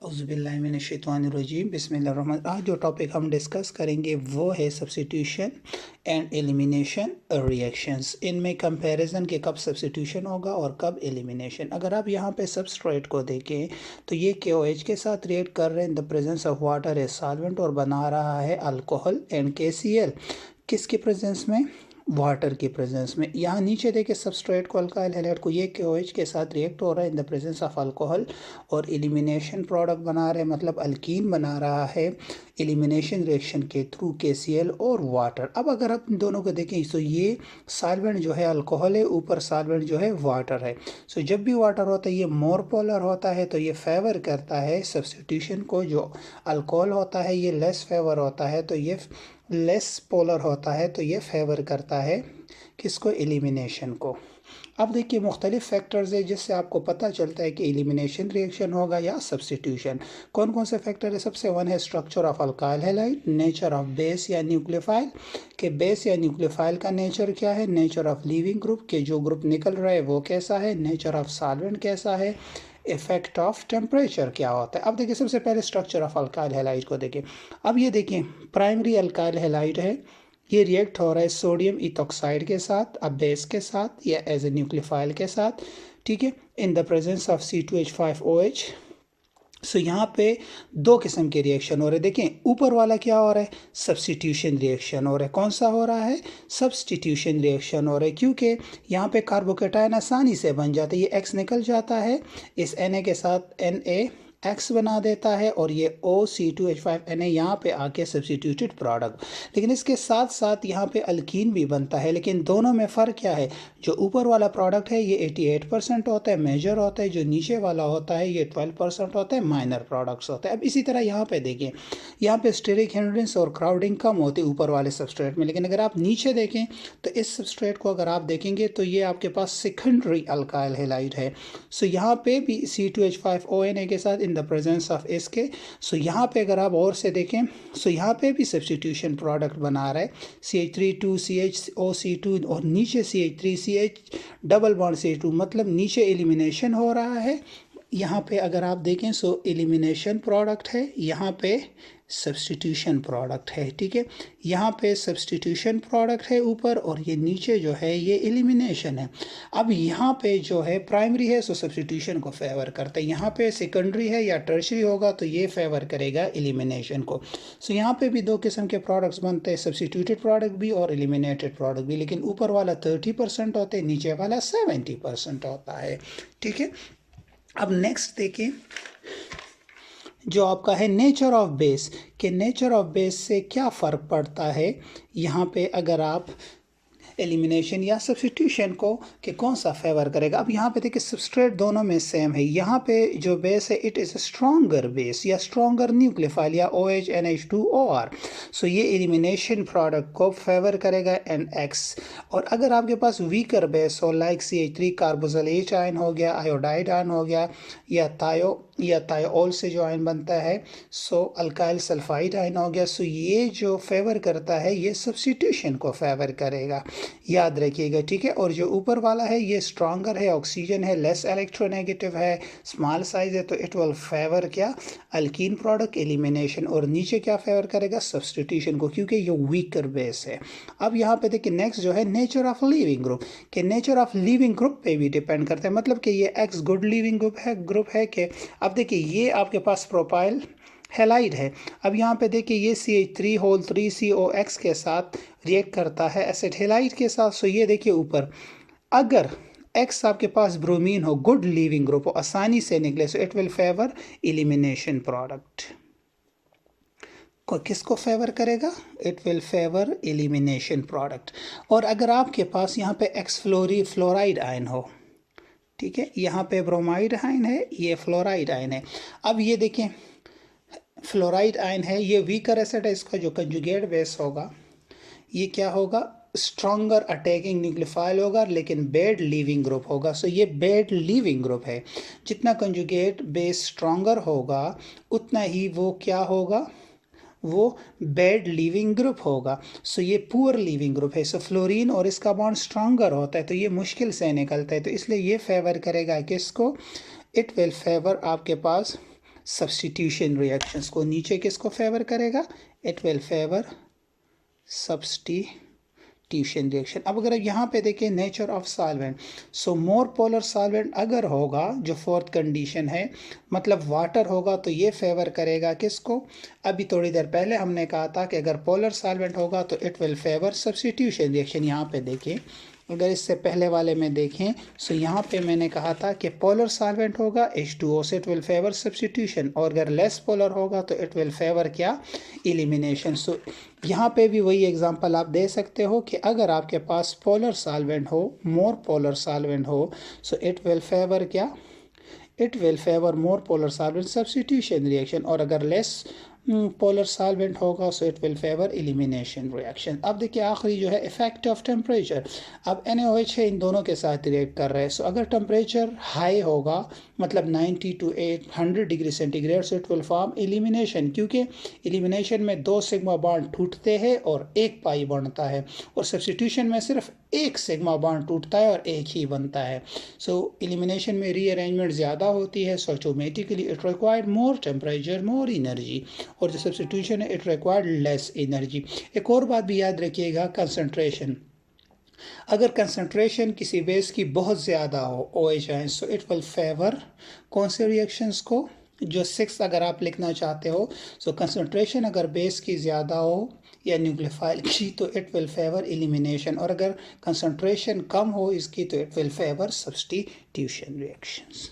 औज़ुबिल्लाहिमिनश्शैतानिर्रजीम बिस्मिल्लाहिर्रहमानिर्रहीम। आज जो टॉपिक हम डिस्कस करेंगे वो है सब्स्टिट्यूशन एंड एलिमिनेशन रिएक्शंस। इनमें कंपैरिजन के कब सब्स्टिट्यूशन होगा और कब एलिमिनेशन। अगर आप यहाँ पे सबस्ट्रेट को देखें तो ये KOH के साथ रिएक्ट कर रहे हैं in the presence of water a solvent और बना रहा है अल्कोहल एंड KCl। किसके प्रेजेंस में? वाटर की प्रेजेंस में। यहाँ नीचे देखिए सबस्ट्रेट को अल्काइल हैलाइड को ये KOH के साथ रिएक्ट हो रहा है in the presence of alcohol और एलिमिनेशन प्रोडक्ट बना रहे हैं, मतलब अल्कीन बना रहा है एलिमिनेशन रिएक्शन के थ्रू KCl और वाटर। अब अगर आप इन दोनों को देखें तो ये सॉल्वेंट जो है अल्कोहल है, ऊपर सॉल्वेंट जो है वाटर है। सो जब भी वाटर होता है ये मोर पोलर होता है तो ये फेवर करता है सब्स्टिट्यूशन को। जो अल्कोहल होता है ये लेस फेवर होता है तो ये लेस पोलर होता है तो ये फेवर करता है किसको? एलिमिनेशन को। अब देखिए मुख्तलिफ फैक्टर्स है जिससे आपको पता चलता है कि एलिमिनेशन रिएक्शन होगा या सब्स्टिट्यूशन। कौन कौन से फैक्टर है? सबसे वन है structure of alkyl halide, nature of base या न्यूक्लियोफाइल के बेस या न्यूक्लियोफाइल का नेचर क्या है, नेचर ऑफ लीविंग ग्रुप के जो ग्रुप निकल रहा है वो कैसा है, नेचर ऑफ सॉल्वेंट कैसा है, इफेक्ट ऑफ टेम्परेचर क्या होता है। अब देखिए सबसे पहले स्ट्रक्चर ऑफ अल्काइल हैलाइड को देखिए। अब ये देखिए प्राइमरी अल्काइल हैलाइड है, ये रिएक्ट हो रहा है सोडियम इथॉक्साइड के साथ, अब बेस के साथ या एज ए न्यूक्लियोफाइल के साथ, ठीक है, in the presence of C2H5OH। सो यहाँ पे दो किस्म के रिएक्शन हो रहे हैं। देखें ऊपर वाला क्या हो रहा है? सब्स्टिट्यूशन रिएक्शन हो रहा है। कौन सा हो रहा है? सब्स्टिट्यूशन रिएक्शन हो रहा है, क्योंकि यहाँ पे कार्बोकेटायन आसानी से बन जाता है। ये X निकल जाता है, इस Na के साथ NaX बना देता है और ये OC2H5Na यहाँ पे आके सब्स्टिट्यूटेड प्रोडक्ट। लेकिन इसके साथ साथ यहाँ पे अल्कीन भी बनता है, लेकिन दोनों में फ़र्क क्या है? जो ऊपर वाला प्रोडक्ट है ये 88% होता है, मेजर होता है, जो नीचे वाला होता है ये 12% होता है, माइनर प्रोडक्ट्स होता है। अब इसी तरह यहाँ पे देखिए, यहाँ पे स्टेरिक हिंड्रेंस और क्राउडिंग कम होती है ऊपर वाले सबस्ट्रेट में, लेकिन अगर आप नीचे देखें तो इस सबस्ट्रेट को अगर आप देखेंगे तो ये आपके पास सेकेंडरी अल्काइल हैलाइड है। सो यहाँ पे भी C2H5ONA के साथ इन द प्रेजेंस ऑफ इसके। सो यहाँ पे अगर आप और से देखें सो यहाँ पे भी सब्स्टिट्यूशन प्रोडक्ट बना रहा है CH3 2CHOC2 और नीचे CH3CH डबल बॉन्ड CH2, मतलब नीचे एलिमिनेशन हो रहा है। यहाँ पे अगर आप देखें सो एलिमिनेशन प्रोडक्ट है, यहाँ पे सब्स्टिट्यूशन प्रोडक्ट है, ठीक है। यहाँ पे सब्स्टिट्यूशन प्रोडक्ट है ऊपर और ये नीचे जो है ये एलिमिनेशन है। अब यहाँ पे जो है प्राइमरी है सो सब्स्टिट्यूशन को फेवर करता है, यहाँ पे सेकेंडरी है या टर्शरी होगा तो ये फेवर करेगा एलिमिनेशन को। सो यहाँ पे भी दो किस्म के प्रोडक्ट्स बनते हैं, सब्स्टिट्यूटेड प्रोडक्ट भी और एलिमिनेटेड प्रोडक्ट भी, लेकिन ऊपर वाला 30% होते हैं, नीचे वाला 70% होता है, ठीक है। अब नेक्स्ट देखिए जो आपका है नेचर ऑफ बेस, के नेचर ऑफ बेस से क्या फ़र्क पड़ता है यहाँ पे अगर आप एलिमिनेशन या सब्स्टिट्यूशन को कि कौन सा फेवर करेगा। अब यहाँ पे देखिए सबस्ट्रेट दोनों में सेम है, यहाँ पे जो बेस है इट इज़ स्ट्रॉन्गर बेस या स्ट्रॉन्गर न्यूक्लियोफाइल या OH NH2OR। सो ये एलिमिनेशन प्रोडक्ट को फेवर करेगा NX। और अगर आपके पास वीकर बेस हो like CH3 carboxyl H ion हो गया, आयोडाइड आयन हो गया या थायोल से जो आयन बनता है सो अल्काइल सल्फाइड आयन हो गया। सो ये जो फेवर करता है ये सब्स्टिट्यूशन को फेवर करेगा, याद रखिएगा, ठीक है। और जो ऊपर वाला है ये स्ट्रॉन्गर है, ऑक्सीजन है, लेस इलेक्ट्रोनेगेटिव है, स्मॉल साइज है, तो इट विल फेवर क्या? Alkyne product elimination. और नीचे क्या फेवर करेगा? सब्स्टिट्यूशन को, क्योंकि ये वीकर बेस है। अब यहाँ पे देखिए नेक्स्ट जो है नेचर ऑफ लिविंग ग्रुप, के नेचर ऑफ लिविंग ग्रुप पे भी डिपेंड करता है, मतलब कि ये X गुड लिविंग ग्रुप है कि। अब देखिए ये आपके पास प्रोपाइल हैलाइड है। अब यहाँ पे देखिए ये CH3 3COX के साथ रिएक्ट करता है एसिड हैलाइड के साथ। सो ये देखिए ऊपर अगर X आपके पास ब्रोमीन हो, गुड लिविंग ग्रुप हो, आसानी से निकले, so it will favour elimination product को। किसको फेवर करेगा? It will favour elimination product. और अगर आपके पास यहाँ पे X फ्लोराइड आयन हो, ठीक है, यहाँ पे ब्रोमाइड आयन है, ये फ्लोराइड आयन है। अब ये देखें फ्लोराइड आयन है, ये वीकर एसिड है, इसका जो कंजुगेट बेस होगा ये क्या होगा? स्ट्रॉन्गर अटैकिंग न्यूक्लियोफाइल होगा, लेकिन बेड लीविंग ग्रुप होगा। सो ये बेड लीविंग ग्रुप है। जितना कंजुगेट बेस स्ट्रॉन्गर होगा उतना ही वो क्या होगा? वो बेड लीविंग ग्रुप होगा। सो ये पुअर लीविंग ग्रुप है। सो फ्लोरीन और इसका बॉन्ड स्ट्रॉन्गर होता है तो ये मुश्किल से निकलता है, तो इसलिए ये फेवर करेगा किसको? इट विल फेवर आपके पास सब्स्टिट्यूशन रिएक्शंस को। नीचे किसको फेवर करेगा? It will favour substitution reaction. अब अगर यहाँ पे देखें nature of solvent, so more polar solvent अगर होगा, जो फोर्थ कंडीशन है, मतलब वाटर होगा, तो ये फेवर करेगा किसको? अभी थोड़ी देर पहले हमने कहा था कि अगर पोलर सॉल्वेंट होगा तो it will favour substitution reaction. यहाँ पे देखें, अगर इससे पहले वाले में देखें, सो यहाँ पे मैंने कहा था कि पोलर सॉल्वेंट होगा H2O से इट विल फेवर सब्स्टिट्यूशन, और अगर लेस पोलर होगा तो इट विल फेवर क्या? एलिमिनेशन। सो यहाँ पे भी वही एग्जांपल आप दे सकते हो कि अगर आपके पास पोलर सॉल्वेंट हो, मोर पोलर सॉल्वेंट हो, सो इट विल फेवर क्या? It will favour more polar solvent substitution reaction, और अगर लेस पोलर सॉल्वेंट होगा so it will favour elimination reaction. अब देखिए आखिरी जो है इफेक्ट ऑफ टेम्परेचर। अब NaOH है, इन दोनों के साथ रिएक्ट कर रहे हैं। सो अगर टेम्परेचर हाई होगा, मतलब 90 to 100 degree centigrade, so it will form elimination, क्योंकि एलिमिनेशन में 2 सिग्मा बॉन्ड टूटते हैं और 1 पाई बनता है, और सब्स्टिट्यूशन में सिर्फ 1 सिग्मा बॉन्ड टूटता है और 1 ही बनता है। सो एलिमिनेशन में रीअरेंजमेंट ज़्यादा होती है, so automatically it required more temperature, more energy, और जो सब्स्टिट्यूशन है इट रिक्वायर्ड लेस एनर्जी। एक और बात भी याद रखिएगा, कंसंट्रेशन। अगर कंसंट्रेशन किसी बेस की बहुत ज़्यादा हो, OH ion, so it will favour कौन से रिएक्शंस को? जो 6 अगर आप लिखना चाहते हो, सो कंसंट्रेशन अगर बेस की ज़्यादा हो या न्यूक्लियोफाइल की, तो इट विल फेवर एलिमिनेशन, और अगर कंसंट्रेशन कम हो इसकी तो it will favour substitution reactions.